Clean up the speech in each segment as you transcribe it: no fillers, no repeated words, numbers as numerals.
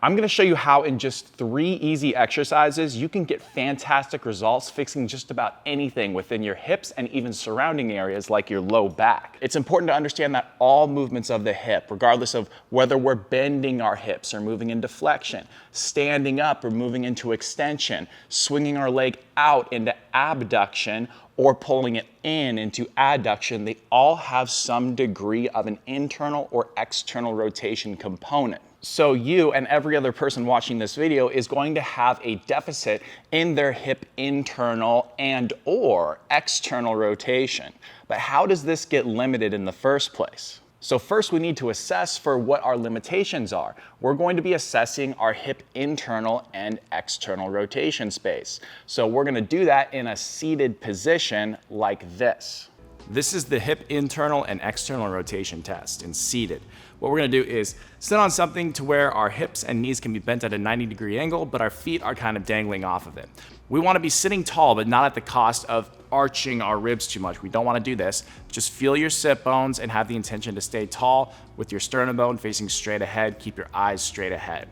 I'm gonna show you how in just 3 easy exercises, you can get fantastic results fixing just about anything within your hips and even surrounding areas like your low back. It's important to understand that all movements of the hip, regardless of whether we're bending our hips or moving into flexion, standing up or moving into extension, swinging our leg out into abduction, or pulling it in into adduction, they all have some degree of an internal or external rotation component. So you and every other person watching this video is going to have a deficit in their hip internal and or external rotation. But how does this get limited in the first place? So first we need to assess for what our limitations are. We're going to be assessing our hip internal and external rotation space. So we're going to do that in a seated position like this. This is the hip internal and external rotation test in seated. What we're gonna do is sit on something to where our hips and knees can be bent at a 90-degree angle, but our feet are kind of dangling off of it. We wanna be sitting tall, but not at the cost of arching our ribs too much. We don't wanna do this. Just feel your sit bones and have the intention to stay tall with your sternum bone facing straight ahead. Keep your eyes straight ahead.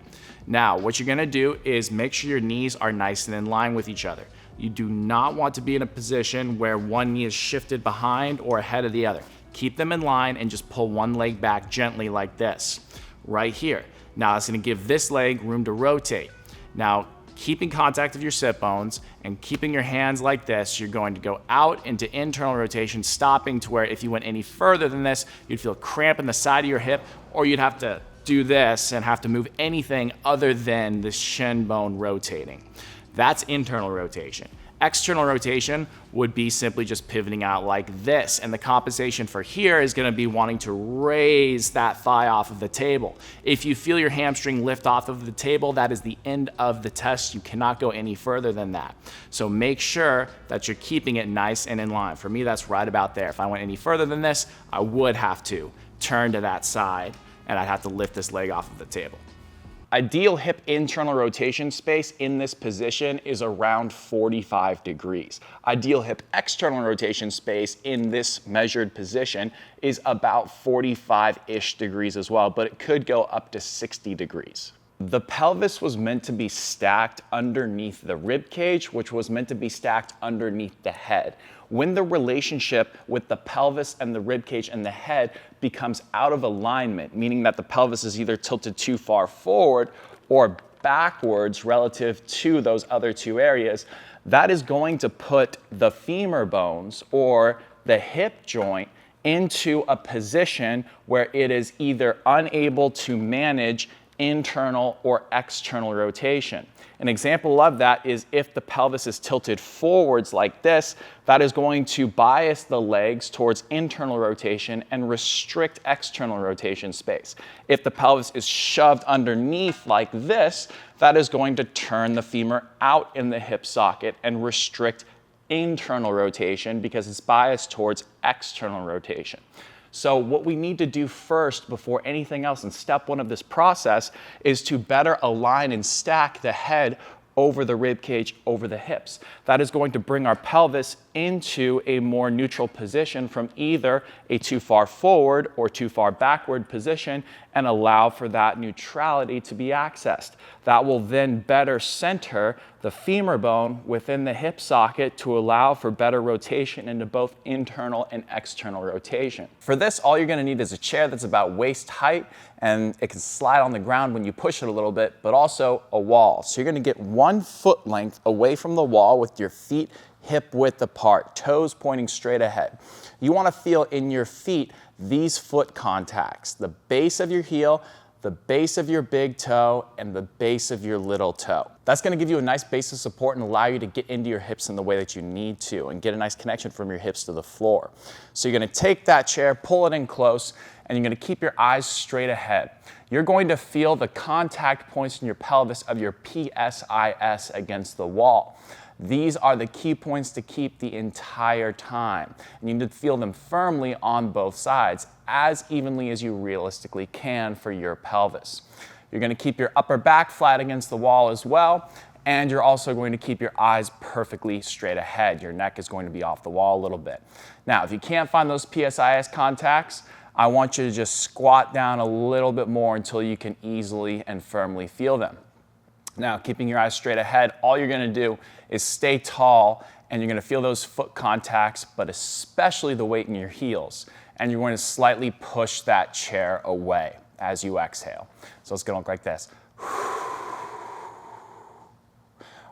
Now, what you're gonna do is make sure your knees are nice and in line with each other. You do not want to be in a position where one knee is shifted behind or ahead of the other. Keep them in line and just pull one leg back gently like this, right here. Now it's gonna give this leg room to rotate. Now, keeping contact of your sit bones and keeping your hands like this, you're going to go out into internal rotation, stopping to where if you went any further than this, you'd feel a cramp in the side of your hip, or you'd have to do this and have to move anything other than the shin bone rotating. That's internal rotation. External rotation would be simply just pivoting out like this, and the compensation for here is gonna be wanting to raise that thigh off of the table. If you feel your hamstring lift off of the table, that is the end of the test. You cannot go any further than that. So make sure that you're keeping it nice and in line. For me, that's right about there. If I went any further than this, I would have to turn to that side, and I'd have to lift this leg off of the table. Ideal hip internal rotation space in this position is around 45 degrees. Ideal hip external rotation space in this measured position is about 45-ish degrees as well, but it could go up to 60 degrees. The pelvis was meant to be stacked underneath the rib cage, which was meant to be stacked underneath the head. When the relationship with the pelvis and the rib cage and the head becomes out of alignment, meaning that the pelvis is either tilted too far forward or backwards relative to those other two areas, that is going to put the femur bones or the hip joint into a position where it is either unable to manage internal or external rotation. An example of that is if the pelvis is tilted forwards like this, that is going to bias the legs towards internal rotation and restrict external rotation space. If the pelvis is shoved underneath like this, that is going to turn the femur out in the hip socket and restrict internal rotation because it's biased towards external rotation. So what we need to do first before anything else in step 1 of this process is to better align and stack the head over the rib cage, over the hips. That is going to bring our pelvis into a more neutral position from either a too far forward or too far backward position and allow for that neutrality to be accessed. That will then better center the femur bone within the hip socket to allow for better rotation into both internal and external rotation. For this, all you're gonna need is a chair that's about waist height and it can slide on the ground when you push it a little bit, but also a wall. So you're gonna get 1 foot length away from the wall with your feet hip width apart, toes pointing straight ahead. You wanna feel in your feet these foot contacts, the base of your heel, the base of your big toe, and the base of your little toe. That's gonna give you a nice base of support and allow you to get into your hips in the way that you need to and get a nice connection from your hips to the floor. So you're gonna take that chair, pull it in close, and you're gonna keep your eyes straight ahead. You're going to feel the contact points in your pelvis of your PSIS against the wall. These are the key points to keep the entire time. And you need to feel them firmly on both sides, as evenly as you realistically can for your pelvis. You're going to keep your upper back flat against the wall as well, and you're also going to keep your eyes perfectly straight ahead. Your neck is going to be off the wall a little bit. Now, if you can't find those PSIS contacts, I want you to just squat down a little bit more until you can easily and firmly feel them. Now, keeping your eyes straight ahead, all you're gonna do is stay tall, and you're gonna feel those foot contacts, but especially the weight in your heels. And you're going to slightly push that chair away as you exhale. So it's gonna look like this.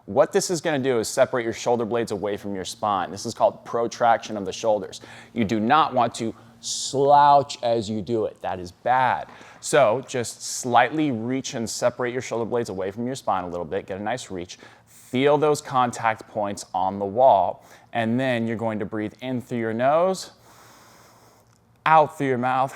What this is gonna do is separate your shoulder blades away from your spine. This is called protraction of the shoulders. You do not want to slouch as you do it. That is bad. So just slightly reach and separate your shoulder blades away from your spine a little bit. Get a nice reach. Feel those contact points on the wall. And then you're going to breathe in through your nose, out through your mouth,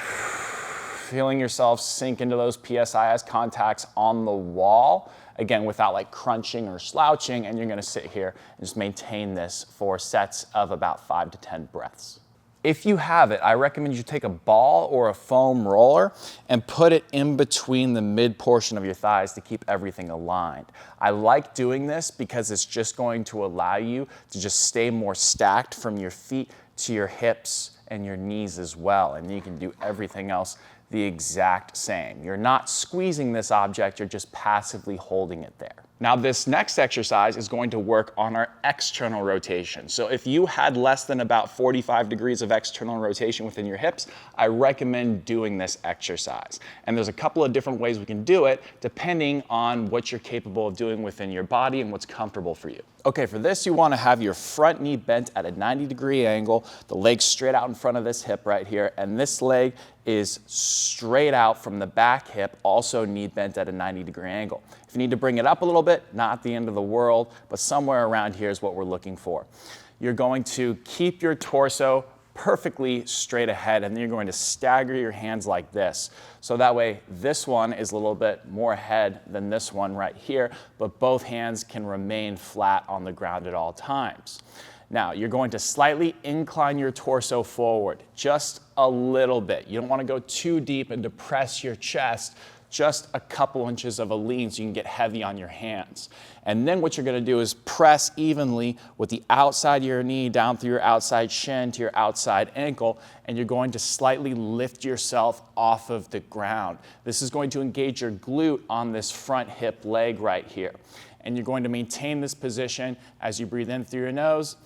feeling yourself sink into those PSIS contacts on the wall. Again, without like crunching or slouching, and you're gonna sit here and just maintain this for sets of about 5 to 10 breaths. If you have it, I recommend you take a ball or a foam roller and put it in between the mid portion of your thighs to keep everything aligned. I like doing this because it's just going to allow you to just stay more stacked from your feet to your hips and your knees as well, and you can do everything else the exact same. You're not squeezing this object, you're just passively holding it there. Now this next exercise is going to work on our external rotation. So if you had less than about 45 degrees of external rotation within your hips, I recommend doing this exercise. And there's a couple of different ways we can do it depending on what you're capable of doing within your body and what's comfortable for you. Okay, for this you want to have your front knee bent at a 90-degree angle, the leg straight out in front of this hip right here, and this leg is straight out from the back hip, also knee bent at a 90-degree angle. If you need to bring it up a little bit, not the end of the world, but somewhere around here is what we're looking for. You're going to keep your torso perfectly straight ahead, and then you're going to stagger your hands like this. So that way this one is a little bit more ahead than this one right here, but both hands can remain flat on the ground at all times. Now, you're going to slightly incline your torso forward, just a little bit. You don't want to go too deep and depress your chest, just a couple inches of a lean so you can get heavy on your hands. And then what you're going to do is press evenly with the outside of your knee down through your outside shin to your outside ankle, and you're going to slightly lift yourself off of the ground. This is going to engage your glute on this front hip leg right here. And you're going to maintain this position as you breathe in through your nose,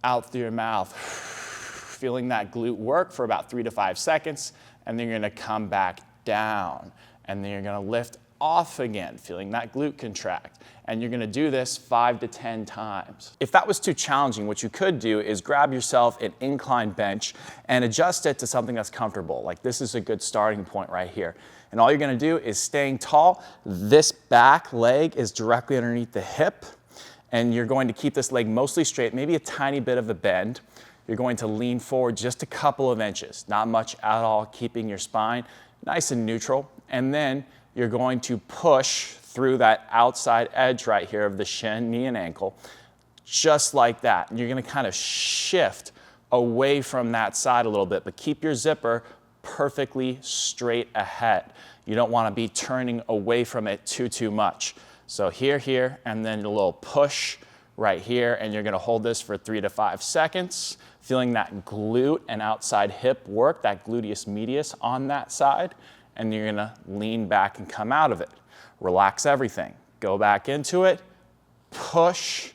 out through your mouth, feeling that glute work for about 3 to 5 seconds, and then you're going to come back down. And then you're gonna lift off again, feeling that glute contract. And you're gonna do this 5 to 10 times. If that was too challenging, what you could do is grab yourself an incline bench and adjust it to something that's comfortable. Like this is a good starting point right here. And all you're gonna do is staying tall. This back leg is directly underneath the hip. And you're going to keep this leg mostly straight, maybe a tiny bit of a bend. You're going to lean forward just a couple of inches, not much at all, keeping your spine nice and neutral. And then you're going to push through that outside edge right here of the shin, knee, and ankle, just like that. And you're gonna kind of shift away from that side a little bit, but keep your zipper perfectly straight ahead. You don't wanna be turning away from it too much. So here, and then a little push right here, and you're gonna hold this for 3 to 5 seconds, feeling that glute and outside hip work, that gluteus medius on that side, and you're gonna lean back and come out of it. Relax everything. Go back into it, push,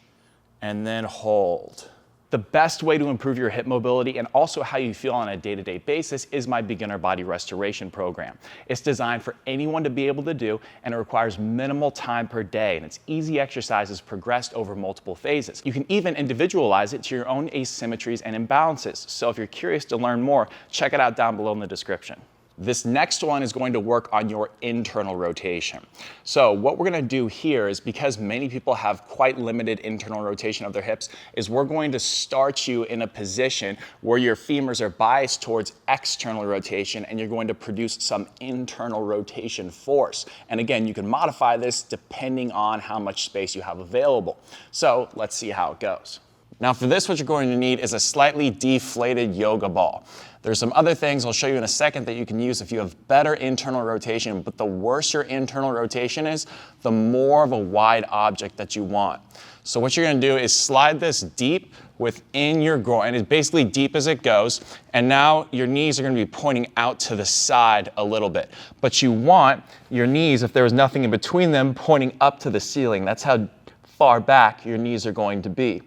and then hold. The best way to improve your hip mobility and also how you feel on a day-to-day basis is my beginner body restoration program. It's designed for anyone to be able to do, and it requires minimal time per day, and it's easy exercises progressed over multiple phases. You can even individualize it to your own asymmetries and imbalances. So if you're curious to learn more, check it out down below in the description. This next one is going to work on your internal rotation. So what we're gonna do here is, because many people have quite limited internal rotation of their hips, is we're going to start you in a position where your femurs are biased towards external rotation, and you're going to produce some internal rotation force. And again, you can modify this depending on how much space you have available. So let's see how it goes. Now for this, what you're going to need is a slightly deflated yoga ball. There's some other things I'll show you in a second that you can use if you have better internal rotation, but the worse your internal rotation is, the more of a wide object that you want. So what you're gonna do is slide this deep within your groin, as basically deep as it goes. And now your knees are gonna be pointing out to the side a little bit. But you want your knees, if there was nothing in between them, pointing up to the ceiling. That's how far back your knees are going to be.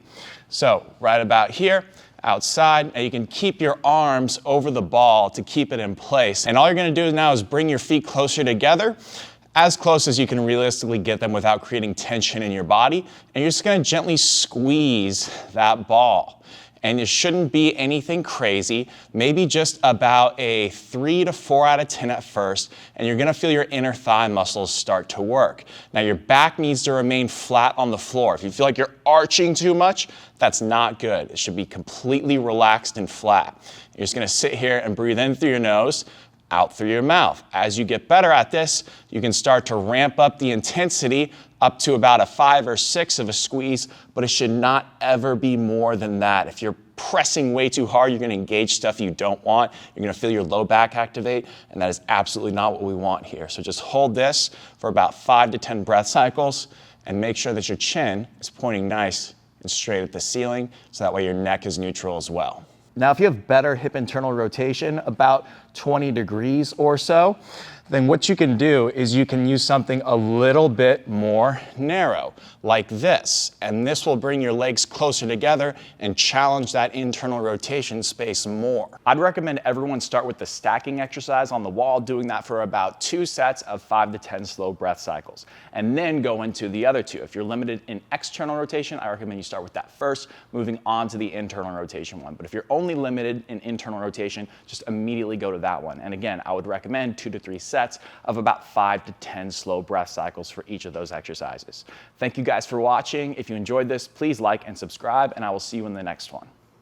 So right about here, outside, and you can keep your arms over the ball to keep it in place. And all you're gonna do now is bring your feet closer together, as close as you can realistically get them without creating tension in your body. And you're just gonna gently squeeze that ball. And it shouldn't be anything crazy, maybe just about a 3 to 4 out of 10 at first, and you're gonna feel your inner thigh muscles start to work. Now your back needs to remain flat on the floor. If you feel like you're arching too much, that's not good. It should be completely relaxed and flat. You're just gonna sit here and breathe in through your nose, out through your mouth. As you get better at this, you can start to ramp up the intensity up to about a 5 or 6 of a squeeze, but it should not ever be more than that. If you're pressing way too hard, you're gonna engage stuff you don't want. You're gonna feel your low back activate, and that is absolutely not what we want here. So just hold this for about 5 to 10 breath cycles, and make sure that your chin is pointing nice and straight at the ceiling, so that way your neck is neutral as well. Now, if you have better hip internal rotation, about 20 degrees or so, then what you can do is you can use something a little bit more narrow, like this. And this will bring your legs closer together and challenge that internal rotation space more. I'd recommend everyone start with the stacking exercise on the wall, doing that for about 2 sets of 5 to 10 slow breath cycles, and then go into the other 2. If you're limited in external rotation, I recommend you start with that first, moving on to the internal rotation one. But if you're only limited in internal rotation, just immediately go to that one. And again, I would recommend 2 to 3 sets of about 5 to 10 slow breath cycles for each of those exercises. Thank you guys for watching. If you enjoyed this, please like and subscribe, and I will see you in the next one.